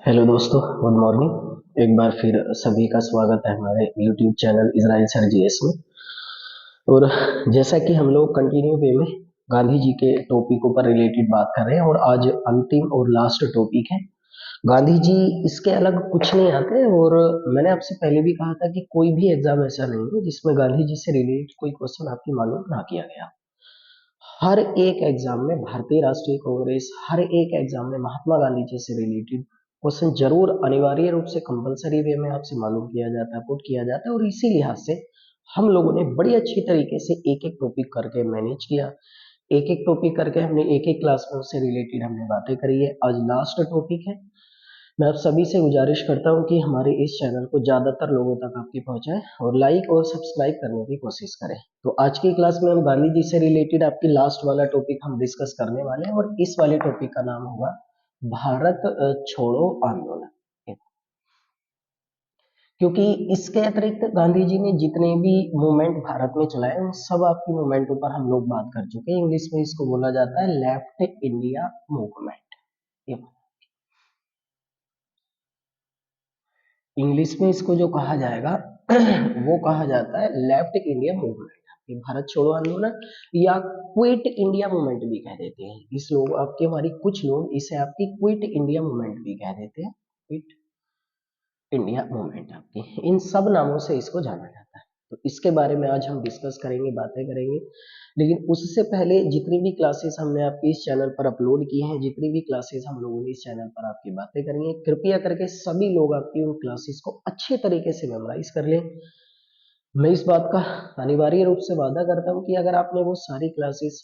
Hello दोस्तों, good morning. एक बार फिर सभी का स्वागत है हमारे YouTube channel Israel sir GS में। और जैसा कि हम लोग कंटिन्यू वे में गांधी जी के टॉपिकों पर रिलेटेड बात कर रहे हैं और आज अंतिम और लास्ट टॉपिक है गांधी जी। इसके अलग कुछ नहीं आते और मैंने आपसे पहले भी कहा था कि कोई भी एग्जाम ऐसा नहीं है जिसमें गांधी जी से रिलेटेड कोई क्वेश्चन आपकी मालूम ना किया गया। हर एक एग्जाम में भारतीय राष्ट्रीय कांग्रेस, हर एक एग्जाम में महात्मा गांधी जी से रिलेटेड क्वेश्चन जरूर अनिवार्य रूप से कंपलसरी वे में आपसे मालूम किया जाता है, पुट किया जाता है। और इसी लिहाज से हम लोगों ने बड़ी अच्छी तरीके से एक एक टॉपिक करके मैनेज किया। एक एक टॉपिक करके हमने एक एक क्लास में उससे रिलेटेड हमने बातें करी है। आज लास्ट टॉपिक है। मैं आप सभी से गुजारिश करता हूं कि हमारे इस चैनल को ज्यादातर लोगों तक आपकी पहुंचाएं और लाइक और सब्सक्राइब करने की कोशिश करें। तो आज की क्लास में हम गांधी जी से रिलेटेड आपकी लास्ट वाला टॉपिक हम डिस्कस करने वाले हैं और इस वाले टॉपिक का नाम होगा भारत छोड़ो आंदोलन। क्योंकि इसके अतिरिक्त गांधी जी ने जितने भी मूवमेंट भारत में चलाए उन सब आपकी मूवमेंटों पर हम लोग बात कर चुके हैं। इंग्लिश में इसको बोला जाता है लेफ्ट इंडिया मूवमेंट। इंग्लिश में इसको जो कहा जाएगा वो कहा जाता है लेफ्ट इंडिया मूवमेंट, भारत छोड़ो आंदोलन, या क्विट इंडिया मूवमेंट भी कह देते हैं। इस लोग आपके हमारी कुछ लोग इसे आपकी क्विट इंडिया मूवमेंट भी कह देते हैं। क्विट इंडिया मूवमेंट आपकी इन सब नामों से इसको जाना जाता है। तो इसके बारे में आज हम डिस्कस करेंगे, बातें करेंगे। लेकिन उससे पहले जितनी भी क्लासेस हमने आपके इस चैनल पर अपलोड की हैं, जितनी भी क्लासेस हम लोगों ने इस चैनल पर आपकी बातें करेंगे, कृपया करके सभी लोग आपकी उन क्लासेस को अच्छे तरीके से मेमोराइज कर लें। मैं इस बात का अनिवार्य रूप से वादा करता हूं कि अगर आपने वो सारी क्लासेस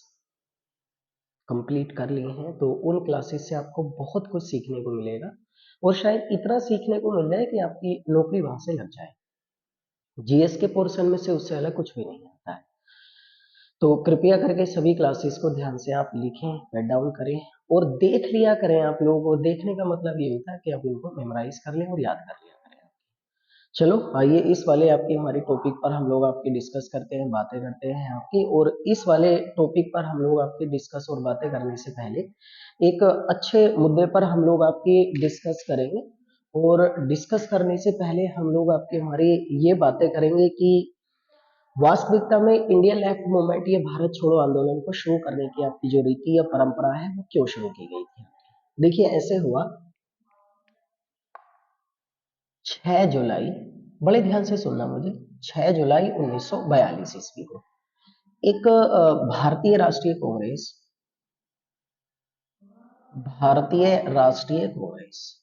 कंप्लीट कर ली हैं तो उन क्लासेस से आपको बहुत कुछ सीखने को मिलेगा और शायद इतना सीखने को मिल जाए कि आपकी नौकरी वहां से लग जाए। जीएस के पोर्शन में से उससे अलग कुछ भी नहीं आता है। तो कृपया करके सभी क्लासेस को ध्यान से आप लिखें, राइट डाउन करें और देख लिया करें। आप लोगों को देखने का मतलब ये होता है कि आप इनको मेमोराइज कर लें और याद कर लिया करें। चलो आइए इस वाले आपकी हमारी टॉपिक पर हम लोग आपकी डिस्कस करते हैं, बातें करते हैं आपकी। और इस वाले टॉपिक पर हम लोग आपकी डिस्कस और बातें करने से पहले एक अच्छे मुद्दे पर हम लोग आपकी डिस्कस करेंगे। और डिस्कस करने से पहले हम लोग आपके हमारी ये बातें करेंगे कि वास्तविकता में इंडिया लेफ्ट मूवमेंट या भारत छोड़ो आंदोलन को शुरू करने की आपकी जो रीति या परंपरा है वो क्यों शुरू की गई थी। देखिए ऐसे हुआ 6 जुलाई, बड़े ध्यान से सुनना मुझे, 6 जुलाई 1942 ईस्वी को एक भारतीय राष्ट्रीय कांग्रेस, भारतीय राष्ट्रीय कांग्रेस,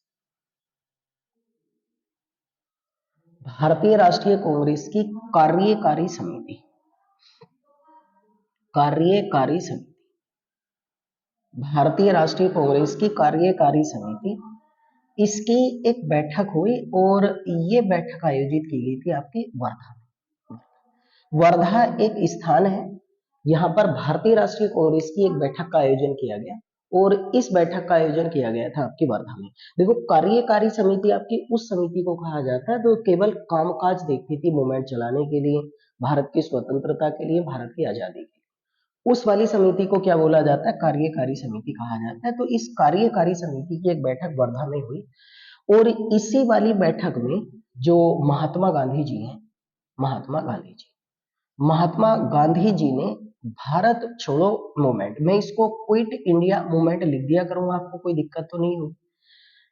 भारतीय राष्ट्रीय कांग्रेस की कार्यकारी समिति, कार्यकारी समिति, भारतीय राष्ट्रीय कांग्रेस की कार्यकारी समिति, इसकी एक बैठक हुई और ये बैठक आयोजित की गई थी आपकी वर्धा में। वर्धा एक स्थान है, यहाँ पर भारतीय राष्ट्रीय कांग्रेस की एक बैठक का आयोजन किया गया और इस बैठक का आयोजन किया गया था आपकी वर्धा में। देखो कार्यकारी समिति आपकी उस समिति को कहा जाता है जो केवल कामकाज देखती थी मूवमेंट चलाने के लिए, भारत की स्वतंत्रता के लिए, भारत की आजादी के लिए। उस वाली समिति को क्या बोला जाता है, कार्यकारी समिति कहा जाता है। तो इस कार्यकारी समिति की एक बैठक वर्धा में हुई और इसी वाली बैठक में जो महात्मा गांधी जी हैं, महात्मा गांधी जी ने भारत छोड़ो मूवमेंट, मैं इसको क्विट इंडिया मूवमेंट लिख दिया करूंगा, आपको कोई दिक्कत तो नहीं होगी,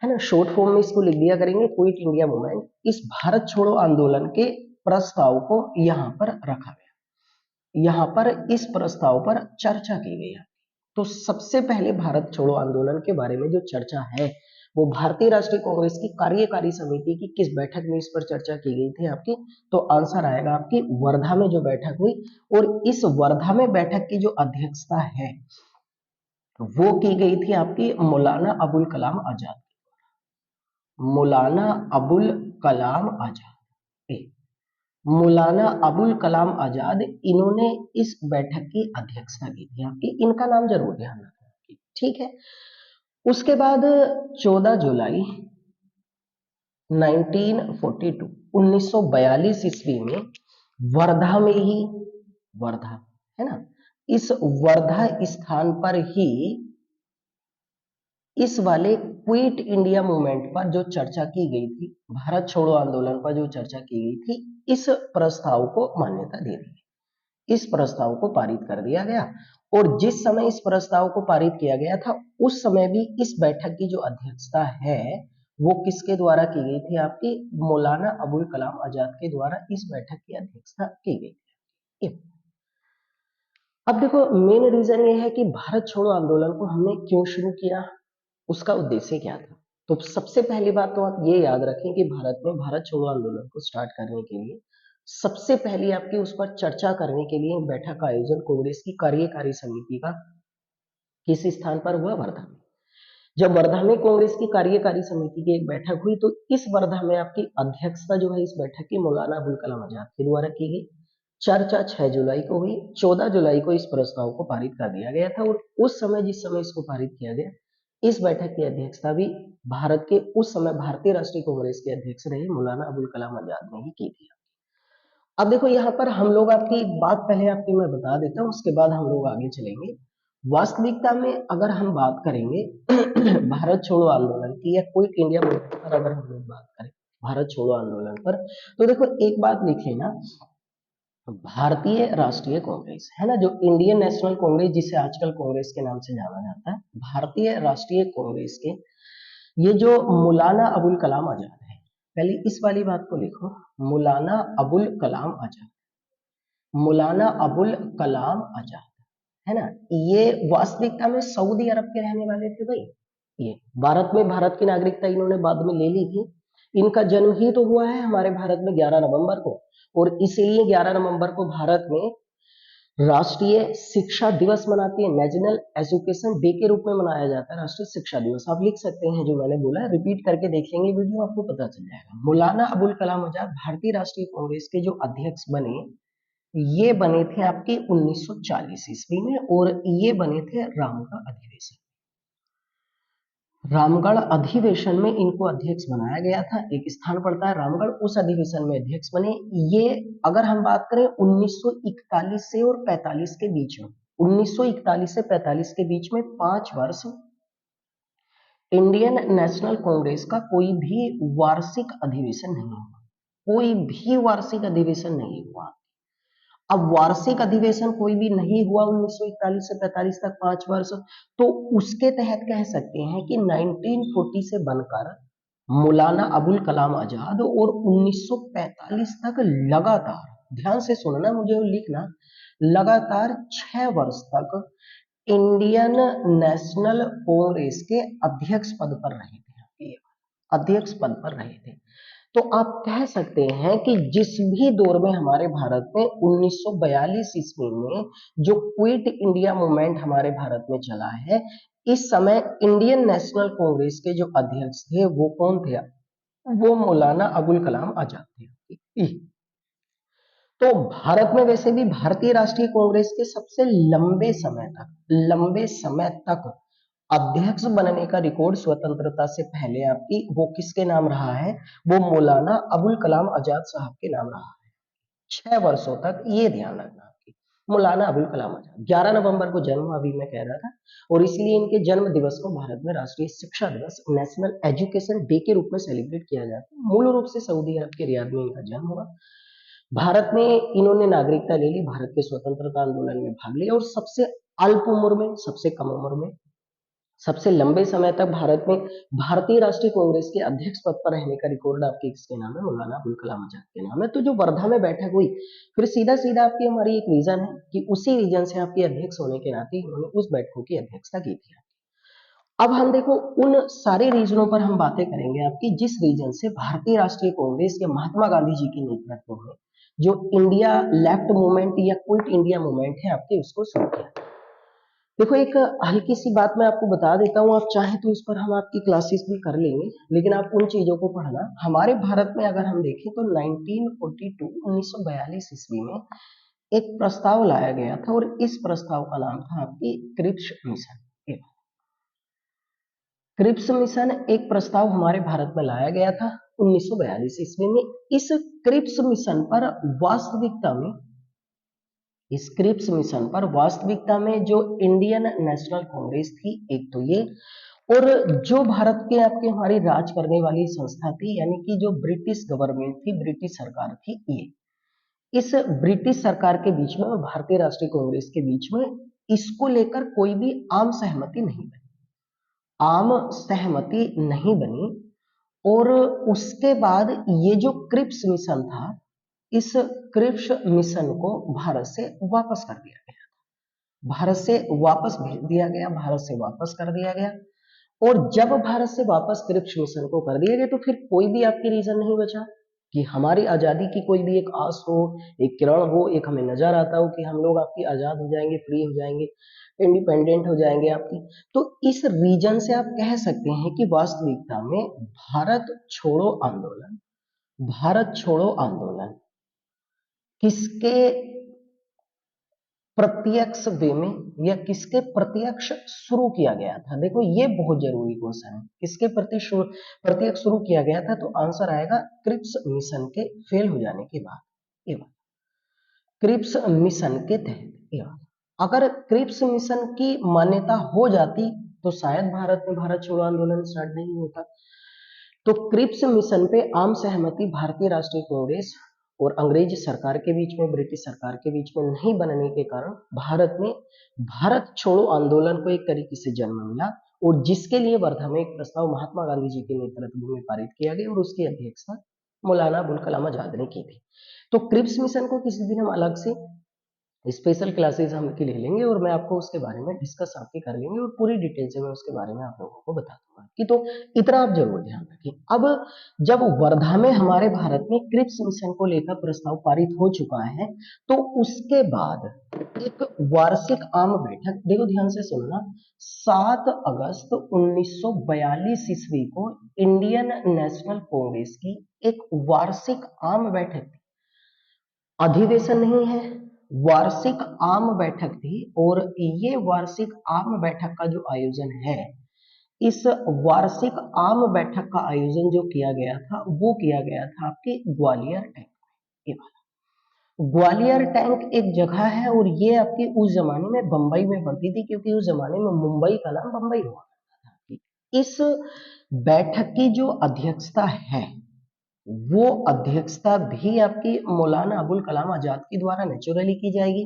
है ना। शॉर्ट फॉर्म में इसको लिख दिया करेंगे क्विट इंडिया मूवमेंट। इस भारत छोड़ो आंदोलन के प्रस्ताव को यहाँ पर रखा गया, यहाँ पर इस प्रस्ताव पर चर्चा की गई है। तो सबसे पहले भारत छोड़ो आंदोलन के बारे में जो चर्चा है वो भारतीय राष्ट्रीय कांग्रेस की कार्यकारी समिति की किस बैठक में इस पर चर्चा की गई थी आपकी, तो आंसर आएगा आपकी वर्धा में जो बैठक हुई। और इस वर्धा में बैठक की जो अध्यक्षता है वो की गई थी आपकी मौलाना अबुल कलाम आजाद, मौलाना अबुल कलाम आजाद, मौलाना अबुल कलाम आजाद, इन्होंने इस बैठक की अध्यक्षता की थी आपकी। इनका नाम जरूर ध्यान रखना, ठीक है। उसके बाद 14 जुलाई 1942 1942 ईस्वी में वर्धा में ही, वर्धा है ना, इस वर्धा स्थान पर ही इस वाले क्विट इंडिया मूवमेंट पर जो चर्चा की गई थी, भारत छोड़ो आंदोलन पर जो चर्चा की गई थी, इस प्रस्ताव को मान्यता दे दी, इस प्रस्ताव को पारित कर दिया गया। और जिस समय इस प्रस्ताव को पारित किया गया था, उस समय भी इस बैठक की जो अध्यक्षता है वो किसके द्वारा की गई थी? आपकी मौलाना अबुल कलाम आजाद के द्वारा इस बैठक की अध्यक्षता की गई थी। अब देखो, मेन रीजन ये है कि भारत छोड़ो आंदोलन को हमने क्यों शुरू किया, उसका उद्देश्य क्या था। तो सबसे पहली बात तो आप ये याद रखें कि भारत में भारत छोड़ो आंदोलन को स्टार्ट करने के लिए सबसे पहली आपकी उस पर चर्चा करने के लिए बैठक का आयोजन कांग्रेस की कार्यकारी समिति का किस स्थान पर हुआ? वर्धा में। जब वर्धा में कांग्रेस की कार्यकारी समिति की एक बैठक हुई, तो इस वर्धा में आपकी अध्यक्षता जो है इस बैठक की मौलाना अबुल कलाम आजाद के द्वारा की गई। चर्चा 6 जुलाई को हुई, 14 जुलाई को इस प्रस्ताव को पारित कर दिया गया था। और उस समय जिस समय इसको पारित किया गया, इस बैठक की अध्यक्षता भी भारत के उस समय भारतीय राष्ट्रीय कांग्रेस के अध्यक्ष रहे मौलाना अबुल कलाम आजाद ने ही की थी। अब देखो, यहाँ पर हम लोग आपकी एक बात पहले आपकी मैं बता देता हूँ, उसके बाद हम लोग आगे चलेंगे। वास्तविकता में अगर हम बात करेंगे भारत छोड़ो आंदोलन की या क्विट इंडिया मूवमेंट पर अगर हम लोग बात करें भारत छोड़ो आंदोलन पर, तो देखो एक बात लिख लेना, भारतीय राष्ट्रीय कांग्रेस है ना, जो इंडियन नेशनल कांग्रेस जिसे आजकल कांग्रेस के नाम से जाना जाता है, भारतीय राष्ट्रीय कांग्रेस के ये जो मौलाना अबुल कलाम आजाद है, पहले इस वाली बात को लिखो, मौलाना अबुल कलाम आजाद, मौलाना अबुल कलाम आजाद, है ना। ये वास्तविकता में सऊदी अरब के रहने वाले थे भाई। ये भारत में भारत की नागरिकता इन्होंने बाद में ले ली थी। इनका जन्म ही तो हुआ है हमारे भारत में 11 नवंबर को, और इसीलिए 11 नवंबर को भारत में राष्ट्रीय शिक्षा दिवस मनाती है, नेशनल एजुकेशन डे के रूप में मनाया जाता है राष्ट्रीय शिक्षा दिवस। आप लिख सकते हैं जो मैंने बोला, रिपीट करके देख लेंगे वीडियो, आपको पता चल जाएगा। मौलाना अबुल कलाम आजाद भारतीय राष्ट्रीय कांग्रेस के जो अध्यक्ष बने, ये बने थे आपके 1940 ईस्वी में, और ये बने थे रामगढ़ अधिवेशन। रामगढ़ अधिवेशन में इनको अध्यक्ष बनाया गया था, एक स्थान पड़ता है रामगढ़, उस अधिवेशन में अध्यक्ष बने ये। अगर हम बात करें 1941 से और 45 के बीच में, 1941 से 45 के बीच में 5 वर्ष इंडियन नेशनल कांग्रेस का कोई भी वार्षिक अधिवेशन नहीं हुआ, कोई भी वार्षिक अधिवेशन नहीं हुआ। अब वार्षिक अधिवेशन कोई भी नहीं हुआ 1941 से 45 तक 5 वर्ष, तो उसके तहत कह सकते हैं कि 1940 से बनकर मौलाना अबुल कलाम आजाद और 1945 तक लगातार, ध्यान से सुनना मुझे और लिखना, लगातार 6 वर्ष तक इंडियन नेशनल कांग्रेस के अध्यक्ष पद पर रहे थे, अध्यक्ष पद पर रहे थे। तो आप कह सकते हैं कि जिस भी दौर में हमारे भारत में 1942 ईस्वी में जो क्विट इंडिया मूवमेंट हमारे भारत में चला है, इस समय इंडियन नेशनल कांग्रेस के जो अध्यक्ष थे वो कौन थे? वो मौलाना अबुल कलाम आजाद थे। तो भारत में वैसे भी भारतीय राष्ट्रीय कांग्रेस के सबसे लंबे समय तक अध्यक्ष बनने का रिकॉर्ड स्वतंत्रता से पहले आपकी वो किसके नाम रहा है? वो मौलाना अबुल कलाम आजाद साहब के नाम रहा है 6 वर्षों तक। ये ध्यान रखना आपकी, मौलाना अबुल कलाम आजाद, 11 नवंबर को जन्म अभी मैं कह रहा था, और इसलिए इनके जन्म दिवस को भारत में राष्ट्रीय शिक्षा दिवस, नेशनल एजुकेशन डे के रूप में सेलिब्रेट किया जाता है। मूल रूप से सऊदी अरब के रियाद में इनका जन्म हुआ। भारत में इन्होंने नागरिकता ले ली, भारत के स्वतंत्रता आंदोलन में भाग लिया, और सबसे अल्प उम्र में, सबसे कम उम्र में, सबसे लंबे समय तक भारत में भारतीय राष्ट्रीय कांग्रेस के अध्यक्ष पद पर रहने का रिकॉर्ड आपके किसके नाम है? मौलाना अबुल कलाम आजाद के नाम है। तो जो वर्धा में बैठक हुई, फिर सीधा सीधा आपकी हमारी एक रीजन है कि उसी रीजन से आपके अध्यक्ष होने के नाते इन्होंने उस बैठकों की अध्यक्षता की थी। अब हम देखो उन सारे रीजनों पर हम बातें करेंगे आपकी, जिस रीजन से भारतीय राष्ट्रीय कांग्रेस के महात्मा गांधी जी के नेतृत्व में जो इंडिया लेफ्ट मूवमेंट या क्विट इंडिया मूवमेंट है आपके, उसको शुरू किया। देखो एक हल्की सी बात मैं आपको बता देता हूँ, आप चाहें तो इस पर हम आपकी क्लासेस भी कर लेंगे, लेकिन आप उन चीजों को पढ़ना। हमारे भारत में अगर हम देखें तो 1942 ईस्वी में एक प्रस्ताव लाया गया था, और इस प्रस्ताव का नाम था आपकी क्रिप्स मिशन। क्रिप्स मिशन एक प्रस्ताव हमारे भारत में लाया गया था 1942 ईस्वी में। इस क्रिप्स मिशन पर वास्तविकता में, इस क्रिप्स मिशन पर वास्तविकता में जो इंडियन नेशनल कांग्रेस थी, एक तो ये, और जो भारत के आपके हमारी राज करने वाली संस्था थी, यानी कि जो ब्रिटिश गवर्नमेंट थी, ब्रिटिश सरकार थी, ये इस ब्रिटिश सरकार के बीच में और भारतीय राष्ट्रीय कांग्रेस के बीच में इसको लेकर कोई भी आम सहमति नहीं बनी, आम सहमति नहीं बनी। और उसके बाद ये जो क्रिप्स मिशन था, इस क्रिप्स मिशन को भारत से वापस कर दिया गया, भारत से वापस भेज दिया गया, भारत से वापस कर दिया गया। और जब भारत से वापस क्रिप्स मिशन को कर दिया गया तो फिर कोई भी आपकी रीजन नहीं बचा कि हमारी आजादी की कोई भी एक आस हो, एक किरण हो, एक हमें नजर आता हो कि हम लोग आपकी आजाद हो जाएंगे, फ्री हो जाएंगे, इंडिपेंडेंट हो जाएंगे आपकी। तो इस रीजन से आप कह सकते हैं कि वास्तविकता में भारत छोड़ो आंदोलन, भारत छोड़ो आंदोलन किसके प्रत्यक्ष वे में या किसके प्रत्यक्ष शुरू किया गया था? देखो ये बहुत जरूरी क्वेश्चन है, किसके प्रत्यक्ष शुरू किया गया था? तो आंसर आएगा क्रिप्स मिशन के फेल हो जाने के बाद। ये बात क्रिप्स मिशन के तहत, ये बात अगर क्रिप्स मिशन की मान्यता हो जाती तो शायद भारत में भारत छोड़ो आंदोलन स्टार्ट नहीं होता। तो क्रिप्स मिशन पे आम सहमति भारतीय राष्ट्रीय कांग्रेस और अंग्रेज सरकार के बीच में, ब्रिटिश सरकार के बीच में नहीं बनने के कारण भारत में भारत छोड़ो आंदोलन को एक तरीके से जन्म मिला, और जिसके लिए वर्धा में एक प्रस्ताव महात्मा गांधी जी के नेतृत्व में पारित किया गया और उसकी अध्यक्षता मौलाना अबुल कलाम आजाद ने की थी। तो क्रिप्स मिशन को किसी दिन हम अलग से स्पेशल क्लासेस हम की ले लेंगे और मैं आपको उसके बारे में डिस्कस आपके कर लेंगे और पूरी डिटेल से मैं उसके बारे में आप लोगों को बता दूंगा कि तो इतना आप जरूर ध्यान रखें। अब जब वर्धा में हमारे भारत में क्रिप्स मिशन को लेकर प्रस्ताव पारित हो चुका है तो उसके बाद एक वार्षिक आम बैठक, देखो ध्यान से सुनना, 7 अगस्त 1942 ईस्वी को इंडियन नेशनल कांग्रेस की एक वार्षिक आम बैठक थी, अधिवेशन नहीं है, वार्षिक आम बैठक थी। और ये वार्षिक आम बैठक का जो आयोजन है, इस वार्षिक आम बैठक का आयोजन जो किया गया था वो किया गया था आपके ग्वालियर टैंक में। ग्वालियर टैंक एक जगह है और ये आपकी उस जमाने में बंबई में पड़ती थी, क्योंकि उस जमाने में मुंबई का नाम बंबई हुआ करता था। इस बैठक की जो अध्यक्षता है वो अध्यक्षता भी आपकी मौलाना अबुल कलाम आजाद के द्वारा नेचुरली की जाएगी,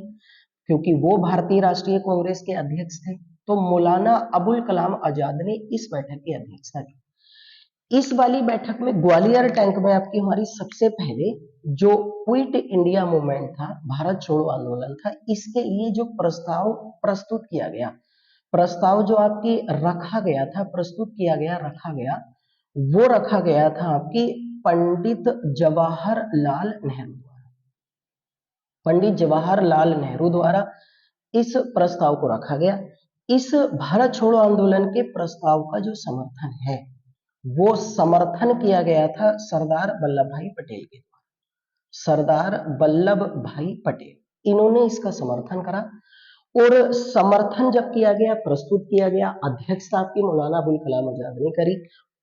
क्योंकि वो भारतीय राष्ट्रीय कांग्रेस के अध्यक्ष थे। तो मौलाना अबुल कलाम आजाद ने इस बैठक की अध्यक्षता की। इस वाली बैठक में ग्वालियर टैंक में आपकी हमारी सबसे पहले जो क्विट इंडिया मूवमेंट था, भारत छोड़ो आंदोलन था, इसके लिए जो प्रस्ताव प्रस्तुत किया गया, प्रस्ताव जो आपकी रखा गया था, प्रस्तुत किया गया, रखा गया, वो रखा गया था आपकी पंडित जवाहरलाल नेहरू द्वारा। पंडित जवाहरलाल नेहरू द्वारा इस प्रस्ताव को रखा गया। इस भारत छोड़ो आंदोलन के प्रस्ताव का जो समर्थन है वो समर्थन किया गया था सरदार वल्लभ भाई पटेल के द्वारा। सरदार वल्लभ भाई पटेल, इन्होंने इसका समर्थन करा। और समर्थन जब किया गया, प्रस्तुत किया गया, अध्यक्षता आपकी मौलाना अबुल कलाम आजाद ने करी।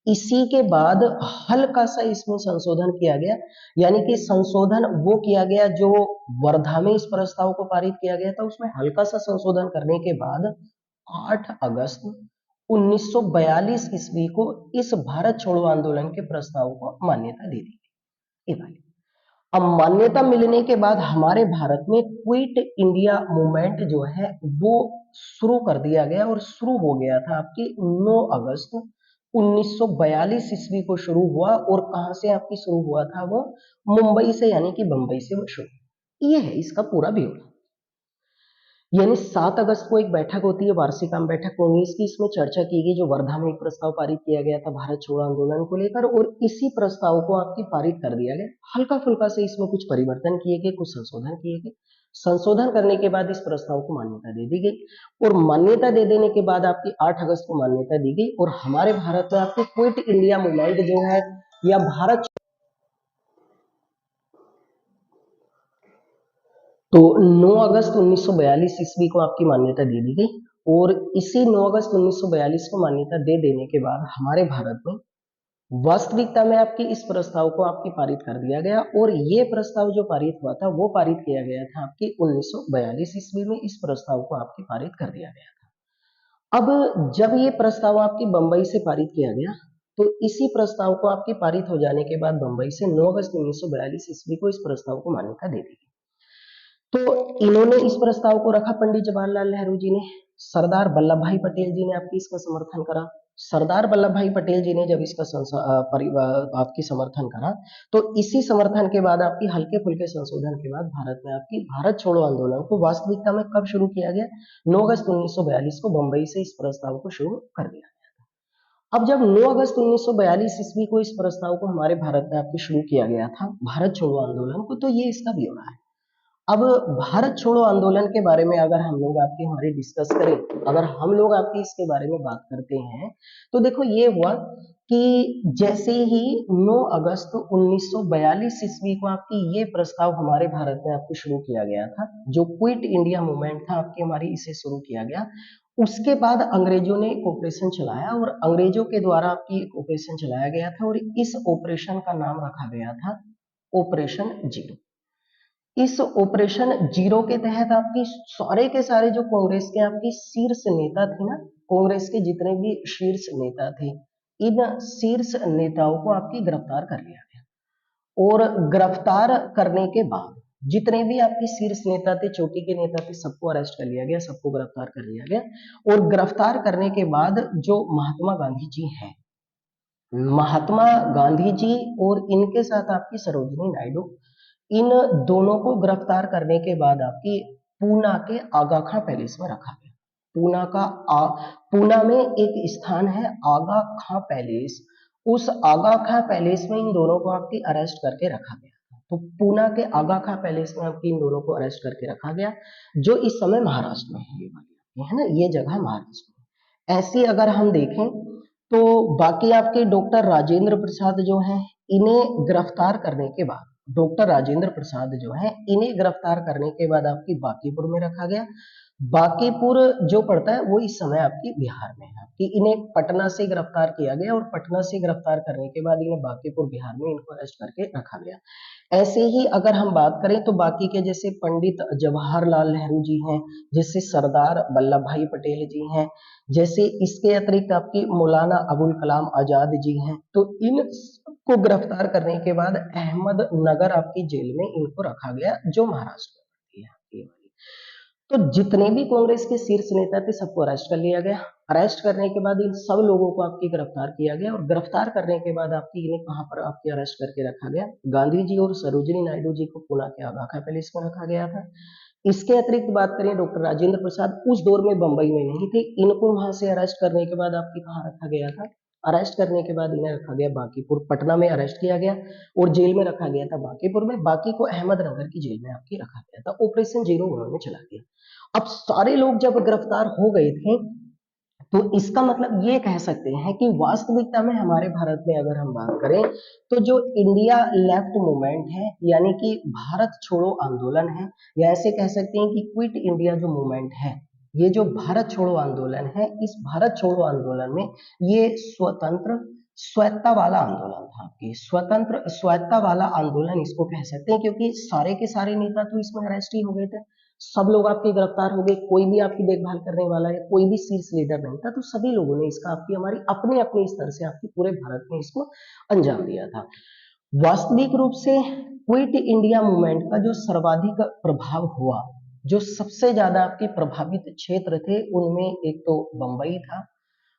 इसी के बाद हल्का सा इसमें संशोधन किया गया, यानी कि संशोधन वो किया गया जो वर्धा में इस प्रस्ताव को पारित किया गया था, उसमें हल्का सा संशोधन करने के बाद 8 अगस्त 1942 ईस्वी को इस भारत छोड़ो आंदोलन के प्रस्ताव को मान्यता दे दी गई। अब मान्यता मिलने के बाद हमारे भारत में क्विट इंडिया मूवमेंट जो है वो शुरू कर दिया गया, और शुरू हो गया था आपकी 9 अगस्त 1942 ईस्वी को शुरू हुआ। और कहां से आपकी शुरू हुआ था? वो मुंबई से, यानी कि बंबई से वो शुरू। ये है इसका पूरा ब्यौरा। यानी 7 अगस्त को एक बैठक होती है, वार्षिक आम बैठक कांग्रेस की, इसमें चर्चा की गई, जो वर्धा में एक प्रस्ताव पारित किया गया था भारत छोड़ो आंदोलन को लेकर, और इसी प्रस्ताव को आपकी पारित कर दिया गया। हल्का फुल्का से इसमें कुछ परिवर्तन किए गए, कुछ संशोधन किए गए। संशोधन करने के बाद इस प्रस्ताव को मान्यता दे दी गई, और मान्यता दे देने के बाद आपकी 8 अगस्त को मान्यता दी गई। और हमारे भारत में आपकी क्विट इंडिया मूवमेंट जो है या भारत, तो 9 अगस्त 1942 ईस्वी को आपकी मान्यता दे दी गई। और इसी 9 अगस्त 1942 को मान्यता दे देने के बाद हमारे भारत में वास्तविकता में आपकी इस प्रस्ताव को आपकी पारित कर दिया गया। और ये प्रस्ताव जो पारित हुआ था वो पारित किया गया था आपकी 1942 ईस्वी में, इस प्रस्ताव को आपकी पारित कर दिया गया था। अब जब ये प्रस्ताव आपकी बंबई से पारित किया गया, तो इसी प्रस्ताव को आपके पारित हो जाने के बाद बंबई से 9 अगस्त 1942 ईस्वी को इस प्रस्ताव को मान्यता दे दी। तो इन्होंने इस प्रस्ताव को रखा, पंडित जवाहरलाल नेहरू जी ने, सरदार वल्लभ भाई पटेल जी ने आपकी इसका समर्थन करा। सरदार वल्लभ भाई पटेल जी ने जब इसका आपकी समर्थन करा, तो इसी समर्थन के बाद आपकी हल्के फुल्के संशोधन के बाद भारत में आपकी भारत छोड़ो आंदोलन को वास्तविकता में कब शुरू किया गया? 9 अगस्त 1942 को बंबई से इस प्रस्ताव को शुरू कर दिया। अब जब 9 अगस्त 1942 ईस्वी को इस प्रस्ताव को हमारे भारत में आपके शुरू किया गया था, भारत छोड़ो आंदोलन को, तो ये इसका ब्यौरा है। अब भारत छोड़ो आंदोलन के बारे में अगर हम लोग आपकी हमारी डिस्कस करें, अगर हम लोग आपकी इसके बारे में बात करते हैं, तो देखो ये हुआ कि जैसे ही 9 अगस्त 1942 ईस्वी को आपकी ये प्रस्ताव हमारे भारत में आपको शुरू किया गया था, जो क्विट इंडिया मूवमेंट था आपकी हमारी, इसे शुरू किया गया। उसके बाद अंग्रेजों ने एक ऑपरेशन चलाया और अंग्रेजों के द्वारा आपकी एक ऑपरेशन चलाया गया था और इस ऑपरेशन का नाम रखा गया था ऑपरेशन जीरो। इस ऑपरेशन जीरो के तहत आपकी सारे के सारे जो कांग्रेस के आपकी शीर्ष नेता थे ना, कांग्रेस के जितने भी शीर्ष नेता थे, इन शीर्ष नेताओं को आपकी गिरफ्तार कर लिया गया। और गिरफ्तार करने के बाद जितने भी आपके शीर्ष नेता थे, चोटी के नेता थे, सबको अरेस्ट कर लिया गया, सबको गिरफ्तार कर लिया गया। और गिरफ्तार करने के बाद जो महात्मा गांधी जी हैं, महात्मा गांधी जी और इनके साथ आपकी सरोजिनी नायडू, इन दोनों को गिरफ्तार करने के बाद आपकी पूना के आगा खां पैलेस में रखा गया। पूना में एक स्थान है आगा खां पैलेस, उस आगा खां पैलेस में इन दोनों को आपकी अरेस्ट करके रखा गया। तो पूना के आगा खां पैलेस में आपकी इन दोनों को अरेस्ट करके रखा गया, जो इस समय महाराष्ट्र में है, ये वाली है ना, ये जगह महाराष्ट्र में। ऐसी अगर हम देखें तो बाकी आपके डॉक्टर राजेंद्र प्रसाद जो हैं, इन्हें गिरफ्तार करने के बाद, डॉक्टर राजेंद्र प्रसाद जो है, इन्हें गिरफ्तार करने के बाद आपकी बांकीपुर में रखा गया। बांकीपुर जो पड़ता है वो इस समय आपकी बिहार में है, कि इन्हें पटना से गिरफ्तार किया गया और पटना से गिरफ्तार करने के बाद इन्हें बांकीपुर बिहार में इनको अरेस्ट करके रखा गया। ऐसे ही अगर हम बात करें तो बाकी के जैसे पंडित जवाहरलाल नेहरू जी हैं, जैसे सरदार वल्लभ भाई पटेल जी हैं, जैसे इसके अतिरिक्त आपकी मौलाना अबुल कलाम आजाद जी हैं, तो इन को गिरफ्तार करने के बाद अहमदनगर आपकी जेल में इनको रखा गया, जो महाराष्ट्र में पड़ती है आपकी वाली। तो जितने भी कांग्रेस के शीर्ष नेता थे सबको अरेस्ट कर लिया गया। अरेस्ट करने के बाद इन सब लोगों को आपकी गिरफ्तार किया गया और गिरफ्तार करने के बाद आपकी इन्हें कहां पर आपकी अरेस्ट करके रखा गया? गांधी जी और सरोजिनी नायडू जी को पुणे के आगा खां पैलेस में रखा गया था। इसके अतिरिक्त बात करें, डॉक्टर राजेंद्र प्रसाद उस दौर में बंबई में नहीं थे, इनको वहां से अरेस्ट करने के बाद आपकी कहाँ रखा गया था? अरेस्ट करने के बाद इन्हें रखा गया बांकीपुर, पटना में अरेस्ट किया गया और जेल में रखा गया था बांकीपुर में, बाकी को अहमदनगर की जेल में आपकी रखा गया था। ऑपरेशन जीरो उन्होंने चला दिया। अब सारे लोग जब गिरफ्तार हो गए थे, तो इसका मतलब ये कह सकते हैं कि वास्तविकता में हमारे भारत में अगर हम बात करें, तो जो इंडिया लेफ्ट मूवमेंट है, यानी कि भारत छोड़ो आंदोलन है, या ऐसे कह सकते हैं कि क्विट इंडिया जो मूवमेंट है, ये जो भारत छोड़ो आंदोलन है, इस भारत छोड़ो आंदोलन में ये स्वतंत्र स्वायत्ता वाला आंदोलन था। कि स्वतंत्र स्वायत्ता वाला आंदोलन इसको कह सकते हैं, क्योंकि सारे के सारे नेता तो इसमें अरेस्ट ही हो गए थे, सब लोग आपके गिरफ्तार हो गए, कोई भी आपकी देखभाल करने वाला है, कोई भी शीर्ष लीडर नहीं था, तो सभी लोगों ने इसका आपकी हमारी अपने अपने स्तर से आपकी पूरे भारत में इसको अंजाम दिया था। वास्तविक रूप से क्विट इंडिया मूवमेंट का जो सर्वाधिक प्रभाव हुआ, जो सबसे ज्यादा आपके प्रभावित क्षेत्र थे, उनमें एक तो बंबई था,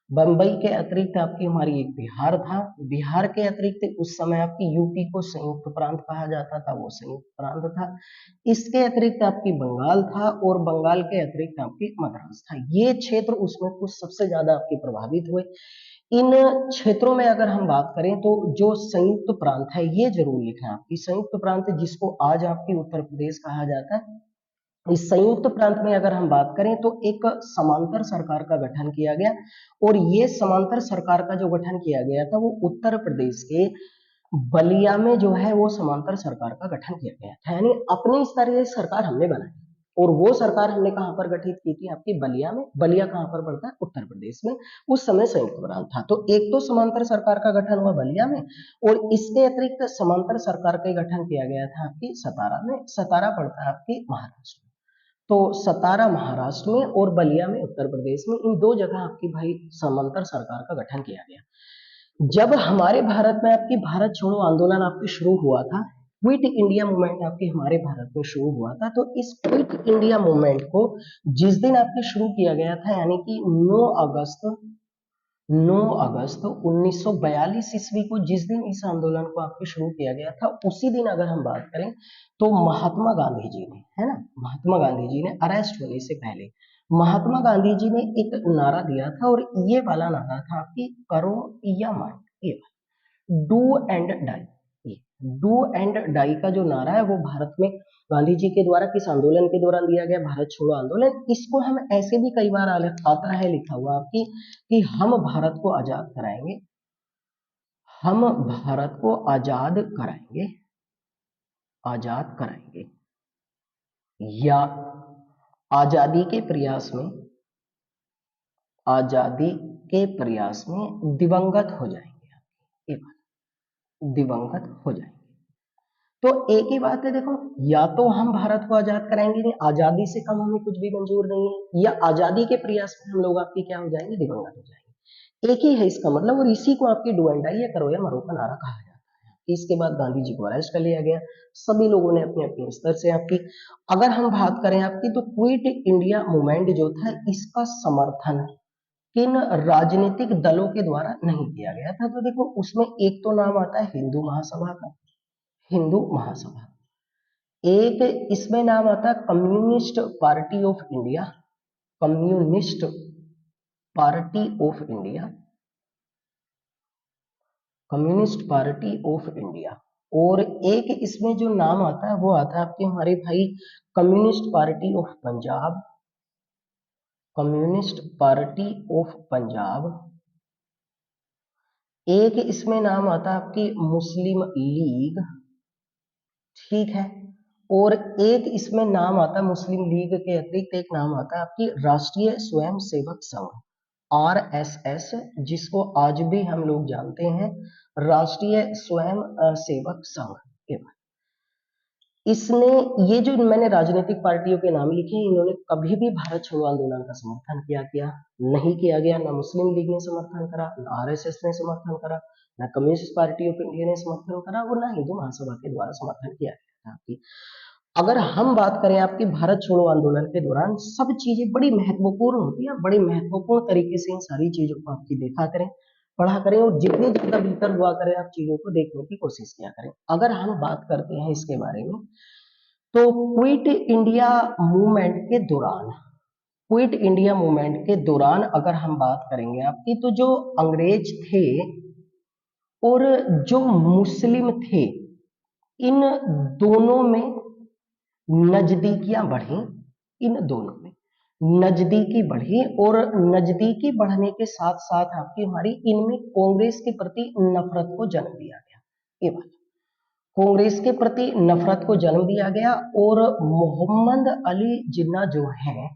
बंबई के अतिरिक्त आपकी हमारी एक बिहार था, बिहार के अतिरिक्त उस समय आपकी यूपी को संयुक्त प्रांत कहा जाता था, वो संयुक्त प्रांत था। इसके अतिरिक्त आपकी बंगाल था और बंगाल के अतिरिक्त आपकी मद्रास था। ये क्षेत्र उसमें कुछ सबसे ज्यादा आपके प्रभावित हुए। इन क्षेत्रों में अगर हम बात करें तो जो संयुक्त प्रांत है, ये जरूर लिखें आपकी, संयुक्त प्रांत जिसको आज आपकी उत्तर प्रदेश कहा जाता है, इस संयुक्त प्रांत में अगर हम बात करें तो एक समांतर सरकार का गठन किया गया और ये समांतर सरकार का जो गठन किया गया था वो उत्तर प्रदेश के बलिया में जो है वो समांतर सरकार का गठन किया गया था। यानी अपने स्तर से सरकार हमने बनाई और वो सरकार हमने कहां पर गठित की थी? आपकी बलिया में। बलिया कहां पर पड़ता है? उत्तर प्रदेश में। उस समय संयुक्त प्रांत था। तो एक तो समांतर सरकार का गठन हुआ बलिया में और इसके अतिरिक्त समांतर सरकार का गठन किया गया था आपकी सतारा में। सतारा पड़ता है आपकी महाराष्ट्र में। तो सतारा महाराष्ट्र में और बलिया में उत्तर प्रदेश में, इन दो जगह आपकी भाई समांतर सरकार का गठन किया गया। जब हमारे भारत में आपकी भारत छोड़ो आंदोलन आपकी शुरू हुआ था, क्विट इंडिया मूवमेंट आपके हमारे भारत में शुरू हुआ था, तो इस क्विट इंडिया मूवमेंट को जिस दिन आपके शुरू किया गया था, यानी कि 9 अगस्त 1942 ईस्वी को जिस दिन इस आंदोलन को आपके शुरू किया गया था, उसी दिन अगर हम बात करें तो महात्मा गांधी जी ने, है ना, महात्मा गांधी जी ने अरेस्ट होने से पहले महात्मा गांधी जी ने एक नारा दिया था, और ये वाला नारा था आपकी करो या मरो, ये डू एंड डाई। ये डू एंड डाई का जो नारा है वो भारत में गांधी जी के द्वारा किस आंदोलन के दौरान दिया गया, भारत छोड़ो आंदोलन। इसको हम ऐसे भी कई बार आता है लिखा हुआ आपकी कि हम भारत को आजाद कराएंगे, हम भारत को आजाद कराएंगे, आजाद कराएंगे, या आजादी के प्रयास में, आजादी के प्रयास में दिवंगत हो जाएंगे, दिवंगत हो जाएंगे। तो एक ही बात है, देखो, या तो हम भारत को आजाद कराएंगे, नहीं आजादी से कम हमें कुछ भी मंजूर नहीं है, या आजादी के प्रयास में हम लोग आपकी क्या हो जाएंगे, दिवंगत हो जाएंगे। एक ही है इसका मतलब, और इसी को आपकी डू एंड डाई या करो या मरो का नारा कहा जाता है। इसके बाद गांधी जी को अरेस्ट कर लिया गया, सभी लोगों ने अपने अपने स्तर से आपकी, अगर हम बात करें आपकी, तो क्विट इंडिया मूवमेंट जो था इसका समर्थन किन राजनीतिक दलों के द्वारा नहीं किया गया था, तो देखो उसमें एक तो नाम आता है हिंदू महासभा का, हिंदू महासभा, एक इसमें नाम आता है communist party of India, communist party of India, communist party of India, और एक इसमें जो नाम आता है वो आता है आपके हमारे भाई communist party of Punjab, communist party of Punjab, एक इसमें नाम आता है आपकी मुस्लिम लीग, ठीक है, और एक इसमें नाम आता है मुस्लिम लीग के अतिरिक्त एक नाम आता है आपकी राष्ट्रीय स्वयं सेवक संघ, आरएसएस, जिसको आज भी हम लोग जानते हैं राष्ट्रीय स्वयं सेवक संघ। इसने, ये जो मैंने राजनीतिक पार्टियों के नाम लिखे हैं, इन्होंने कभी भी भारत छोड़ो आंदोलन का समर्थन किया नहीं किया गया, ना मुस्लिम लीग ने समर्थन करा, ना आरएसएस ने समर्थन करा, ना कम्युनिस्ट पार्टी ऑफ इंडिया ने समर्थन करा, और ना हिंदू महासभा के द्वारा समर्थन किया गया था आपकी। अगर हम बात करें आपकी भारत छोड़ो आंदोलन के दौरान, सब चीजें बड़ी महत्वपूर्ण होती है, बड़ी महत्वपूर्ण तरीके से इन सारी चीजों को आपकी देखा करें, पढ़ा करें, और जितनी ज्यादा बेहतर हुआ करें आप चीजों को देखने की कोशिश किया करें। अगर हम बात करते हैं इसके बारे में, तो क्विट इंडिया मूवमेंट के दौरान, क्विट इंडिया मूवमेंट के दौरान अगर हम बात करेंगे आपकी, तो जो अंग्रेज थे और जो मुस्लिम थे, इन दोनों में नजदीकियां बढ़ी, इन दोनों में नजदीकी बढ़ी, और नजदीकी बढ़ने के साथ साथ आपकी हमारी इनमें कांग्रेस के प्रति नफरत को जन्म दिया गया, ये बात, कांग्रेस के प्रति नफरत को जन्म दिया गया। और मोहम्मद अली जिन्ना जो है,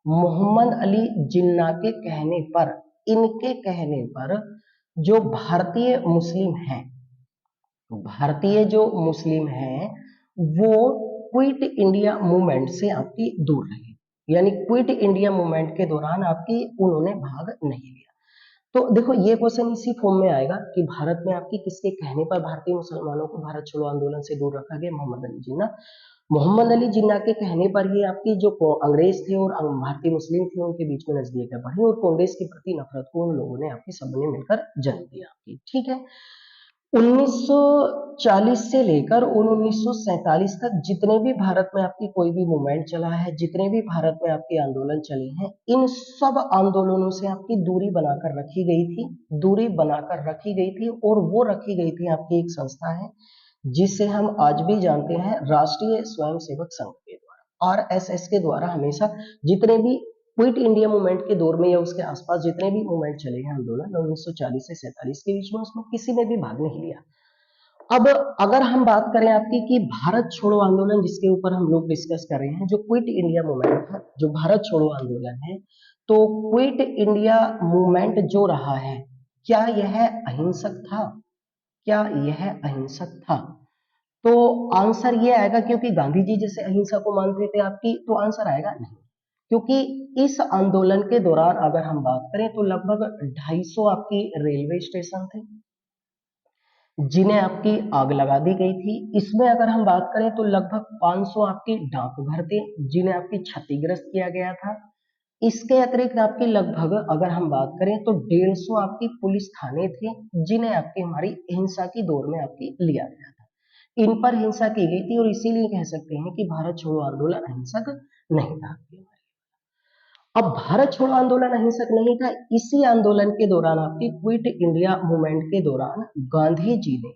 मोहम्मद अली जिन्ना के कहने पर, इनके कहने पर जो भारतीय मुस्लिम हैं, भारतीय जो मुस्लिम हैं वो क्विट इंडिया मूवमेंट से आपकी दूर रहे, यानी क्विट इंडिया मूवमेंट के दौरान आपकी उन्होंने भाग नहीं लिया। तो देखो ये क्वेश्चन इसी फॉर्म में आएगा कि भारत में आपकी किसके कहने पर भारतीय मुसलमानों को भारत छोड़ो आंदोलन से दूर रखा गया, मोहम्मद अली जिन्ना, मोहम्मद अली जिन्ना के कहने पर ही आपकी जो अंग्रेज थे और भारतीय मुस्लिम थे उनके बीच में नजदीकियां बढ़ी, और कांग्रेस के प्रति नफरत को उन लोगों ने आपकी सबने मिलकर जन्म दिया आपकी, ठीक है। 1940 से लेकर और 1947 तक जितने भी भारत में आपकी कोई भी मूवमेंट चला है, जितने भी भारत में आपके आंदोलन चले हैं, इन सब आंदोलनों से आपकी दूरी बनाकर रखी गई थी, दूरी बनाकर रखी गई थी, और वो रखी गई थी आपकी एक संस्था है जिसे हम आज भी जानते हैं राष्ट्रीय स्वयंसेवक संघ के द्वारा, आरएसएस के द्वारा हमेशा जितने भी क्विट इंडिया मूवमेंट के दौर में या उसके आसपास जितने भी मूवमेंट चले हैं आंदोलन 1940 से 47 के बीच में, उसमें किसी ने भी भाग नहीं लिया। अब अगर हम बात करें आपकी कि भारत छोड़ो आंदोलन जिसके ऊपर हम लोग डिस्कस कर रहे हैं, जो क्विट इंडिया मूवमेंट था, जो भारत छोड़ो आंदोलन है, तो क्विट इंडिया मूवमेंट जो रहा है, क्या यह अहिंसक था, क्या यह अहिंसक था? तो आंसर ये आएगा, क्योंकि गांधी जी जैसे अहिंसा को मानते थे आपकी, तो आंसर आएगा नहीं। क्योंकि इस आंदोलन के दौरान अगर हम बात करें तो लगभग 250 आपकी रेलवे स्टेशन थे जिन्हें आपकी आग लगा दी गई थी। इसमें अगर हम बात करें तो लगभग 500 आपके डाकघर थे जिन्हें आपकी क्षतिग्रस्त किया गया था। इसके अतिरिक्त आपकी लगभग अगर हम बात करें तो 150 आपकी पुलिस थाने थे जिन्हें आपकी हमारी हिंसा की दौर में आपकी लिया गया था। इन पर हिंसा की गई थी और इसीलिए कह सकते हैं कि भारत छोड़ो आंदोलन अहिंसक नहीं था। अब भारत छोड़ो आंदोलन अहिंसक नहीं था, इसी आंदोलन के दौरान आपकी क्विट इंडिया मूवमेंट के दौरान गांधी जी ने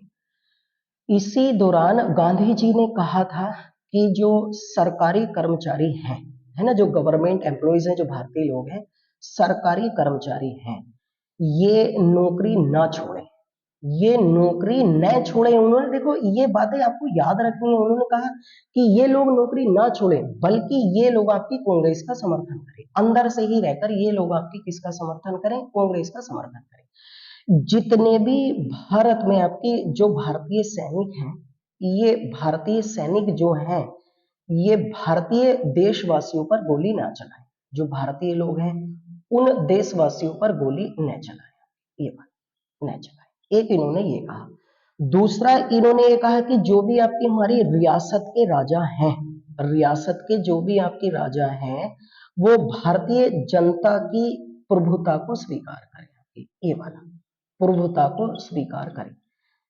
इसी दौरान गांधी जी ने कहा था कि जो सरकारी कर्मचारी हैं, है ना, जो गवर्नमेंट एम्प्लॉइज हैं, जो भारतीय लोग हैं, सरकारी कर्मचारी हैं, ये नौकरी ना छोड़े, ये नौकरी न छोड़े। उन्होंने, देखो ये बातें आपको याद रखनी है, उन्होंने कहा कि ये लोग नौकरी ना छोड़े, बल्कि ये लोग आपकी कांग्रेस का समर्थन करें, अंदर से ही रहकर ये लोग आपकी किसका समर्थन करें, कांग्रेस का समर्थन करें। जितने भी भारत में आपकी जो भारतीय सैनिक हैं, ये भारतीय सैनिक जो हैं, ये भारतीय देशवासियों पर गोली ना चलाएं, जो भारतीय लोग हैं उन देशवासियों पर गोली न चलाएं, ये बात न चलाएं। एक इन्होंने ये कहा। दूसरा इन्होंने ये कहा कि जो भी आपकी हमारी रियासत के राजा हैं, रियासत के जो भी आपके राजा हैं, वो भारतीय जनता की प्रभुता को स्वीकार करें, ये वाला प्रभुता को स्वीकार करें।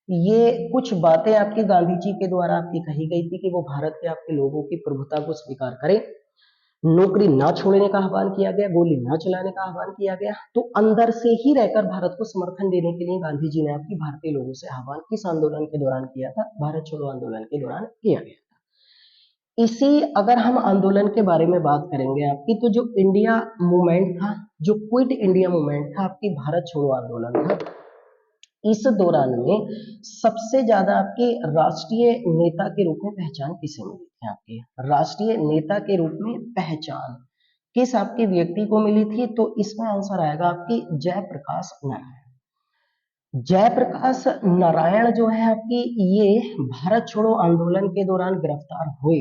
ये कुछ बातें आपकी गांधी जी के द्वारा आपकी कही गई थी कि वो भारत के आपके लोगों की प्रभुता को स्वीकार करें, नौकरी ना छोड़ने का आह्वान किया गया, गोली ना चलाने का आह्वान किया गया। तो अंदर से ही रहकर भारत को समर्थन देने के लिए गांधी जी ने आपकी भारतीय लोगों से आह्वान किस आंदोलन के दौरान किया था, भारत छोड़ो आंदोलन के दौरान किया गया था। इसी अगर हम आंदोलन के बारे में बात करेंगे आपकी, तो जो इंडिया मूवमेंट था, जो क्विट इंडिया मूवमेंट था आपकी, भारत छोड़ो आंदोलन था, इस दौरान में सबसे ज्यादा आपके राष्ट्रीय नेता के रूप में पहचान किसे मिली थी, आपके राष्ट्रीय नेता के रूप में पहचान किस आपके व्यक्ति को मिली थी, तो इसमें आंसर आएगा आपकी जयप्रकाश नारायण। जयप्रकाश नारायण जो है आपकी, ये भारत छोड़ो आंदोलन के दौरान गिरफ्तार हुए,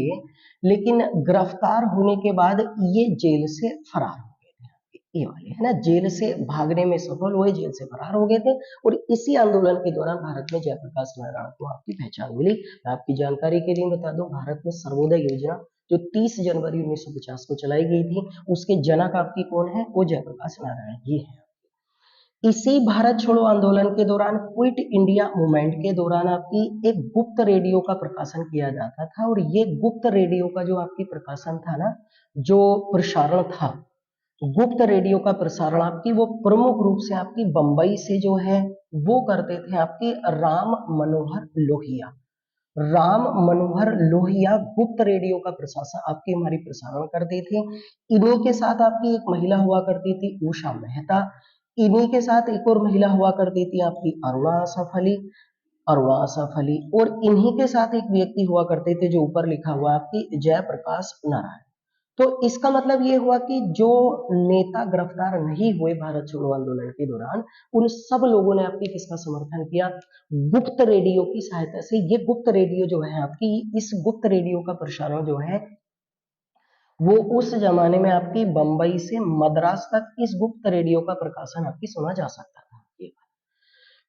लेकिन गिरफ्तार होने के बाद ये जेल से फरार हो गए थे, ये वाले है ना, जेल से भागने में सफल हुए, जेल से फरार हो गए थे। और इसी आंदोलन के दौरान भारत में जयप्रकाश नारायण को आपकी पहचान मिली। मैं आपकी जानकारी के लिए बता दूं, भारत में सर्वोदय योजना जो 30 जनवरी 1950 को चलाई गई थी, उसके जनक आपकी कौन है, वो जयप्रकाश नारायण ही है। इसी भारत छोड़ो आंदोलन के दौरान, क्विट इंडिया मूवमेंट के दौरान आपकी एक गुप्त रेडियो का प्रकाशन किया जाता था, और ये गुप्त रेडियो का जो आपकी प्रकाशन था ना, जो प्रसारण था, गुप्त रेडियो का प्रसारण आपकी वो प्रमुख रूप से आपकी बंबई से जो है वो करते थे आपके राम मनोहर लोहिया। राम मनोहर लोहिया गुप्त रेडियो का प्रशासन आपकी हमारी प्रसारण करते थे। इन्हीं के साथ आपकी एक महिला हुआ करती थी, उषा मेहता। इन्हीं के साथ एक और महिला हुआ करती थी आपकी अरुणा आसफ अली, अरुणा आसफ अली। और इन्हीं के साथ एक व्यक्ति हुआ करते थे जो ऊपर लिखा हुआ आपकी जयप्रकाश नारायण। तो इसका मतलब ये हुआ कि जो नेता गिरफ्तार नहीं हुए भारत छोड़ो आंदोलन के दौरान, उन सब लोगों ने आपकी किसका समर्थन किया, गुप्त रेडियो की सहायता से। ये गुप्त रेडियो जो है आपकी, इस गुप्त रेडियो का प्रसारण जो है वो उस जमाने में आपकी बंबई से मद्रास तक इस गुप्त रेडियो का प्रकाशन आपकी सुना जा सकता था।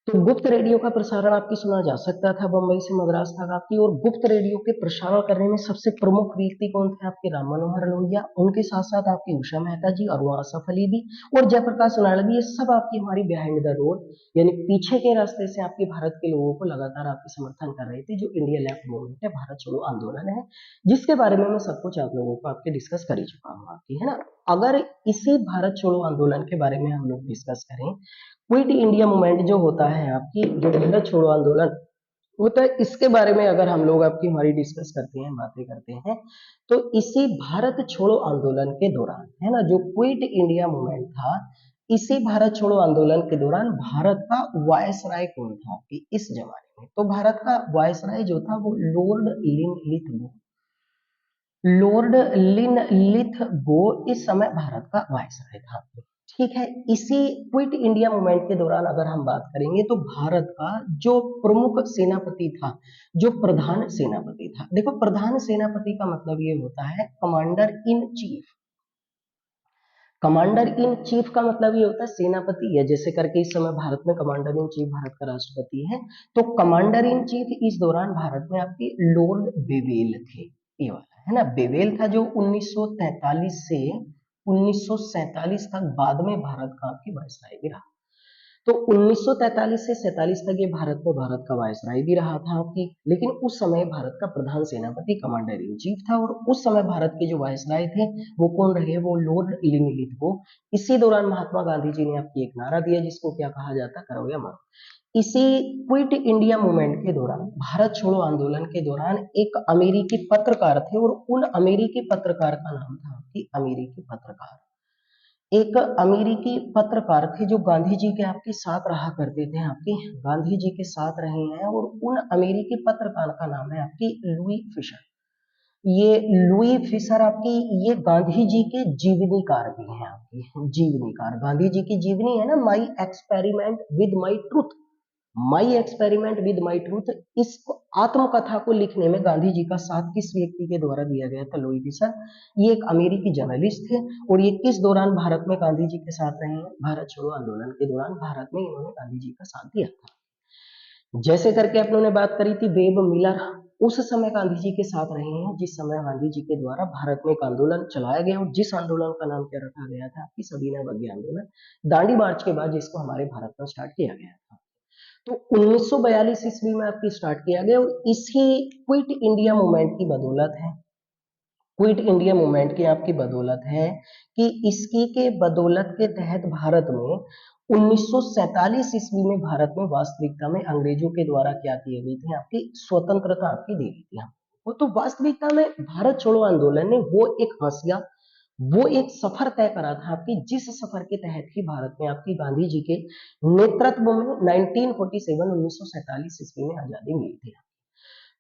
तो गुप्त रेडियो का प्रसारण आपकी सुना जा सकता था बंबई से मद्रास तक आपकी। और गुप्त रेडियो के प्रसारण करने में सबसे प्रमुख व्यक्ति कौन थे आपके, राम मनोहर लोहिया। उनके साथ साथ आपकी उषा मेहता जी, अरुणा आसफ अली भी, और जयप्रकाश नारायण भी। ये सब आपकी हमारी बिहाइंड द रोड यानी पीछे के रास्ते से आपके भारत के लोगों को लगातार आपके समर्थन कर रहे थे। जो इंडिया लेफ्ट मूवमेंट है, भारत छोड़ो आंदोलन है, जिसके बारे में मैं सब कुछ आप लोगों को आपके डिस्कस कर ही चुका हूँ आपकी, है ना। अगर इसी भारत छोड़ो आंदोलन के बारे में हम लोग डिस्कस करें, क्विट इंडिया मूवमेंट जो होता है आपकी, जो भारत छोड़ो आंदोलन होता है, इसके बारे में अगर हम लोग आपकी हमारी डिस्कस करते हैं, बातें करते हैं, तो इसी भारत छोड़ो आंदोलन के दौरान, है ना, जो क्विट इंडिया मूवमेंट था, इसी भारत छोड़ो आंदोलन के दौरान भारत का वायसराय कौन था कि इस जमाने में, तो भारत का वायसराय जो था वो लॉर्ड लिनलिथगो। लॉर्ड लिनलिथगो इस समय भारत का वायसराय था। ठीक है। इसी क्विट इंडिया मूवमेंट के दौरान अगर हम बात करेंगे तो भारत का जो प्रमुख सेनापति था, जो प्रधान सेनापति था, देखो प्रधान सेनापति का मतलब ये होता है commander in chief. Commander in chief का मतलब ये होता है सेनापति है, जैसे करके इस समय भारत में कमांडर इन चीफ भारत का राष्ट्रपति है। तो कमांडर इन चीफ इस दौरान भारत में आपके लॉर्ड बेवेल थे, ये वाला है ना, बेवेल था, जो 1943 से 1947 तक बाद में भारत का आपकी वायसराय भी रहा। तो 1943 से 47 तक ये भारत का वायसराय भी रहा था आपकी, लेकिन उस समय भारत का प्रधान सेनापति कमांडर इन चीफ था, और उस समय भारत के जो वायसराय थे वो कौन रहे, वो लॉर्ड लिनलिथ को। इसी दौरान महात्मा गांधी जी ने आपकी एक नारा दिया जिसको क्या कहा जाता, करो या मरो। इसी क्विट इंडिया मूवमेंट के दौरान, भारत छोड़ो आंदोलन के दौरान, एक अमेरिकी पत्रकार थे, और उन अमेरिकी पत्रकार का नाम था आपकी अमेरिकी पत्रकार। एक अमेरिकी पत्रकार थे जो गांधी जी के आपके साथ रहा करते थे, आपके गांधी जी के साथ रहे हैं, और उन अमेरिकी पत्रकार का नाम है आपकी लुई फिशर। ये लुई फिशर आपकी, ये गांधी जी के जीवनीकार भी हैं आपकी, जीवनीकार, गांधी जी की जीवनी है ना, my experiment with my truth, my experiment with my truth, इस आत्मकथा को लिखने में गांधी जी का साथ किस व्यक्ति के द्वारा दिया गया था, लुई फिशर। ये एक अमेरिकी जर्नलिस्ट थे, और ये किस दौरान भारत में गांधी जी के साथ रहे हैं, भारत छोड़ो आंदोलन के दौरान भारत में इन्होंने गांधी जी का साथ दिया था। जैसे करके अपनों ने बात करी थी वेब मिलर, उस समय गांधी जी के साथ रहे हैं जिस समय गांधी जी के द्वारा भारत में एक आंदोलन चलाया गया, और जिस आंदोलन का नाम क्या रखा गया था आपकी सबीना बगी आंदोलन, दांडी मार्च के बाद जिसको हमारे भारत में स्टार्ट किया गया था। तो 1942 ईस्वी में आपकी स्टार्ट किया गया, और इसी क्विट इंडिया मूवमेंट की बदौलत है, क्विट इंडिया मूवमेंट की आपकी बदौलत है कि इसकी के बदौलत के तहत भारत में 1947 ईस्वी में भारत में वास्तविकता में अंग्रेजों के द्वारा क्या की गई थी, आपकी स्वतंत्रता आपकी दे दी थी। वो तो वास्तविकता में भारत छोड़ो आंदोलन ने वो एक हासिया, वो एक सफर तय करा था आपकी, जिस सफर के तहत ही भारत में आपकी गांधी जी के नेतृत्व में 1947 ईस्वी में आजादी मिली थी।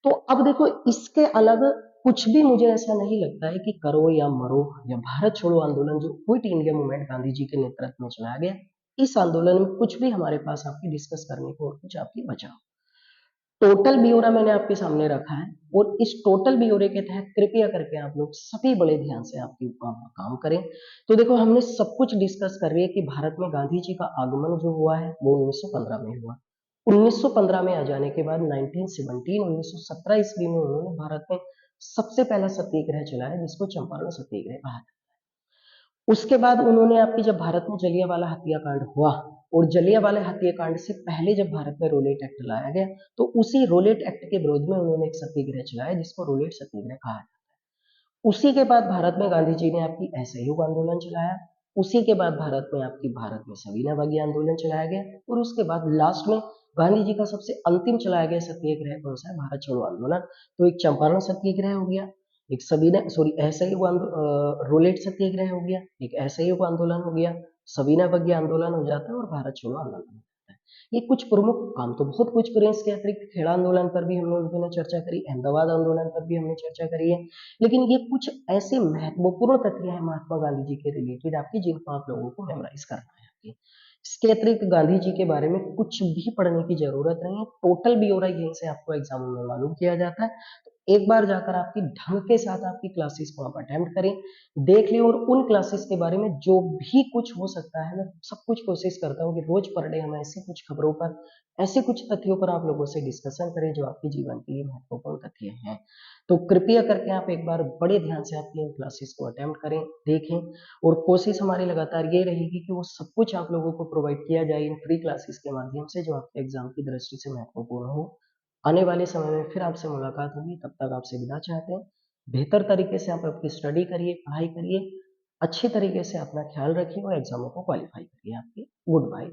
तो अब देखो इसके अलग कुछ भी मुझे ऐसा नहीं लगता है कि करो या मरो, या भारत छोड़ो आंदोलन जो quit India movement Gandhi ji के नेतृत्व में चलाया गया, इस आंदोलन में कुछ भी हमारे पास आपकी डिस्कस करने को और कुछ आपकी बचा। टोटल ब्यौरा मैंने आपके सामने रखा है, और इस टोटल ब्यौरे के तहत कृपया करके आप लोग सभी बड़े ध्यान से आपकी काम करें। तो देखो हमने सब कुछ डिस्कस कर रही है कि भारत में गांधी जी का आगमन जो हुआ है वो 1915 में हुआ। 1915 में आ जाने के बाद 1917 ईस्वी में उन्होंने भारत में सबसे पहला सत्याग्रह चलाया जिसको चंपारण सत्याग्रह कहा। उसके बाद उन्होंने आपकी जब भारत में जलियांवाला हत्याकांड हुआ, और जलियांवाला हत्याकांड से पहले जब भारत में रोलेट एक्ट लाया गया, तो उसी रोलेट एक्ट के विरोध में उन्होंने एक सत्याग्रह चलाया जिसको रोलेट सत्याग्रह कहा है। उसी के बाद भारत में गांधी जी ने आपकी असहयोग आंदोलन चलाया। उसी के बाद भारत में सविनय अवज्ञा आंदोलन चलाया गया, और उसके बाद लास्ट में गांधी जी का सबसे अंतिम चलाया गया सत्याग्रह कौन सा है, भारत छोड़ो आंदोलन। तो एक चंपारण सत्याग्रह हो गया, एक सविनय सॉरी असहयोग रोलेट सत्याग्रह हो गया, एक असहयोग आंदोलन हो गया, सविनय अवज्ञा आंदोलन हो जाता है, और भारत छोड़ो आंदोलन हो जाता है। ये कुछ प्रमुख काम तो बहुत कुछ करें, इसके अतिरिक्त खेड़ा आंदोलन पर भी हम लोगों ने चर्चा करी, अहमदाबाद आंदोलन पर भी हमने चर्चा करी है। लेकिन ये कुछ ऐसे महत्वपूर्ण तथ्य हैं महात्मा गांधी जी के रिलेटेड आपकी, जिनको आप लोगों को मेमोराइज करना है आपकी। इसके अतिरिक्त गांधी जी के बारे में कुछ भी पढ़ने की जरूरत नहीं है, टोटल ब्यौरा यहीं से आपको एग्जाम में मालूम किया जाता है। तो एक बार जाकर आपकी ढंग के साथ आपकी क्लासेस को आप अटेम्प्ट करें, देख लें, और उन क्लासेस के बारे में जो भी कुछ हो सकता है मैं सब कुछ कोशिश करता हूँ कि रोज पर डे हम ऐसी कुछ खबरों पर, ऐसे कुछ तथ्यों पर आप लोगों से डिस्कशन करें जो आपके जीवन के लिए महत्वपूर्ण तथ्य हैं। तो कृपया करके आप एक बार बड़े ध्यान से आपकी इन क्लासेस को अटेम्प्ट करें, देखें, और कोशिश हमारी लगातार ये रहेगी कि वो सब कुछ आप लोगों को प्रोवाइड किया जाए इन फ्री क्लासेस के माध्यम से जो आपके एग्जाम की दृष्टि से महत्वपूर्ण हो। आने वाले समय में फिर आपसे मुलाकात होगी, तब तक आपसे विदा चाहते हैं। बेहतर तरीके से आप आपकी स्टडी करिए, पढ़ाई करिए, अच्छे तरीके से अपना ख्याल रखिए, और एग्जामों को क्वालिफाई करिए आपके। Good bye.